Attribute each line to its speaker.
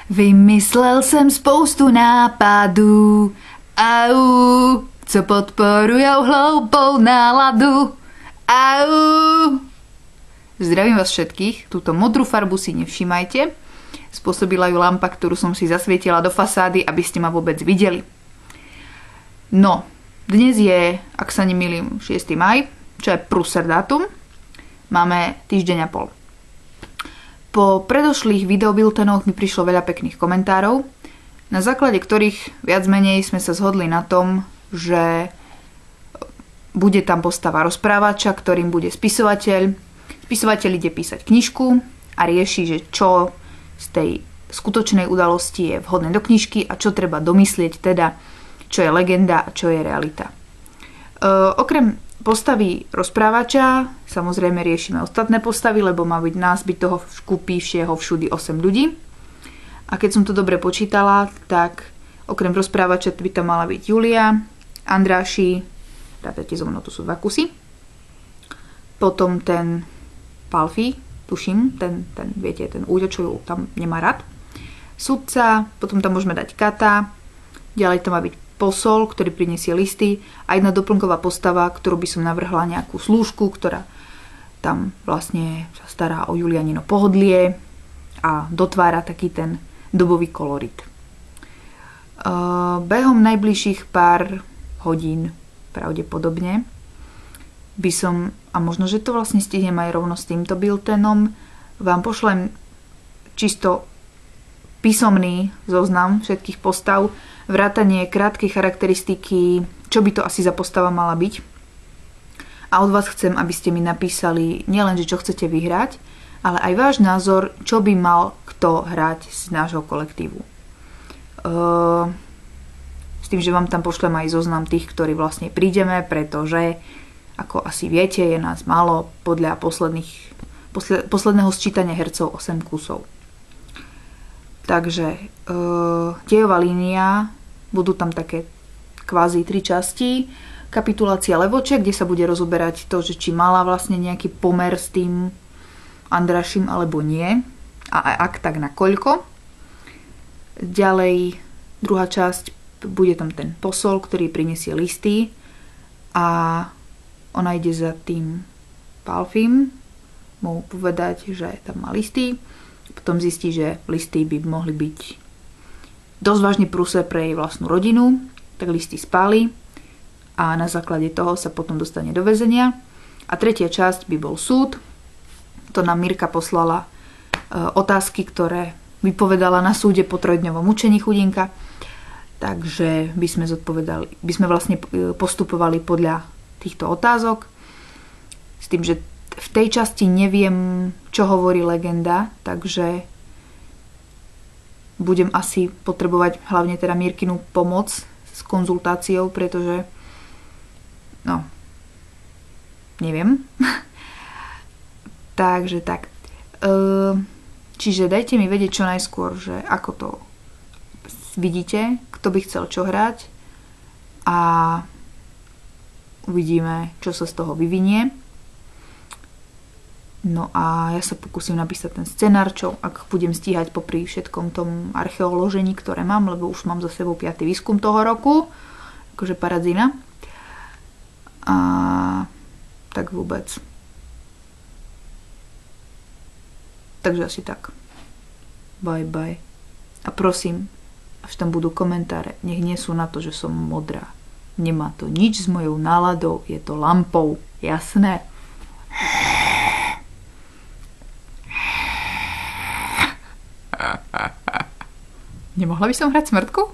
Speaker 1: Vymyslel jsem spoustu nápadů, au, co podporujou hloupou náladu, au. Zdravím vás všetkých, túto modrú farbu si nevšímajte. Spôsobila ju lampa, ktorú som si zasvietila do fasády, aby ste ma vôbec videli. No, dnes je, ak sa nemýlim, 6. maj, čo je prúser dátum. Máme týždeň a pol. Po predošlých videobiltenoch mi prišlo veľa pekných komentárov, na základe ktorých viac menej sme sa zhodli na tom, že bude tam postava rozprávača, ktorým bude spisovateľ. Spisovateľ ide písať knižku a rieši, že čo z tej skutočnej udalosti je vhodné do knižky a čo treba domyslieť, teda čo je legenda a čo je realita. Okrem postavy rozprávača samozrejme riešime ostatné postavy, lebo má byť nás byť toho škupívšieho všudy 8 ľudí. A keď som to dobre počítala, tak okrem rozprávača by tam mala byť Julia, Andráši, rátate so mnou, to sú 2 kusy. Potom ten Palfi, tuším, ten viete, ten úďo, čo ju tam nemá rád. Sudca, potom tam môžeme dať Kata, ďalej to má byť posol, ktorý prinesie listy a jedna doplnková postava, ktorú by som navrhla nejakú slúžku, ktorá tam vlastne sa stará o Julianino pohodlie a dotvára taký ten dobový kolorit. Behom najbližších pár hodín pravdepodobne by som, a možno, že to vlastne stihnem aj rovno s týmto biltenom, vám pošlem čisto písomný zoznam všetkých postav, vrátanie krátkej charakteristiky, čo by to asi za postava mala byť. A od vás chcem, aby ste mi napísali nielen, že čo chcete vyhrať, ale aj váš názor, čo by mal kto hrať z nášho kolektívu. S tým, že vám tam pošlem aj zoznam tých, ktorí vlastne prídeme, pretože, ako asi viete, je nás málo podľa posledného sčítania hercov 8 kusov. Takže dejová línia, budú tam také kvázi 3 časti. Kapitulácia Levoče, kde sa bude rozoberať to, že či mala vlastne nejaký pomer s tým Andrášim alebo nie. A ak, tak na koľko. Ďalej druhá časť, bude tam ten posol, ktorý prinesie listy a ona ide za tým Palfim mu povedať, že tam má listy. Potom zistí, že listy by mohli byť dosť vážny prúser pre jej vlastnú rodinu, tak listy spáli a na základe toho sa potom dostane do väzenia. A tretia časť by bol súd. To nám Mirka poslala otázky, ktoré vypovedala na súde po 3-dňovom učení chudinka. Takže by sme vlastne postupovali podľa týchto otázok. S tým, že v tej časti neviem, čo hovorí legenda, takže budem asi potrebovať hlavne teda Mirkinu pomoc s konzultáciou, pretože neviem. Takže tak. Čiže dajte mi vedieť čo najskôr, že ako to vidíte, kto by chcel čo hrať a uvidíme, čo sa z toho vyvinie. No a ja sa pokúsim napísať ten scenár, čo ak budem stíhať popri všetkom tom archeoložení, ktoré mám, lebo už mám za sebou 5. výskum toho roku, akože paradzina. A tak vôbec. Takže asi tak. Bye bye. A prosím, až tam budú komentáre, nech nie sú na to, že som modrá. Nemá to nič s mojou náladou, je to lampou. Jasné? Nemohla by som hrať smrtku?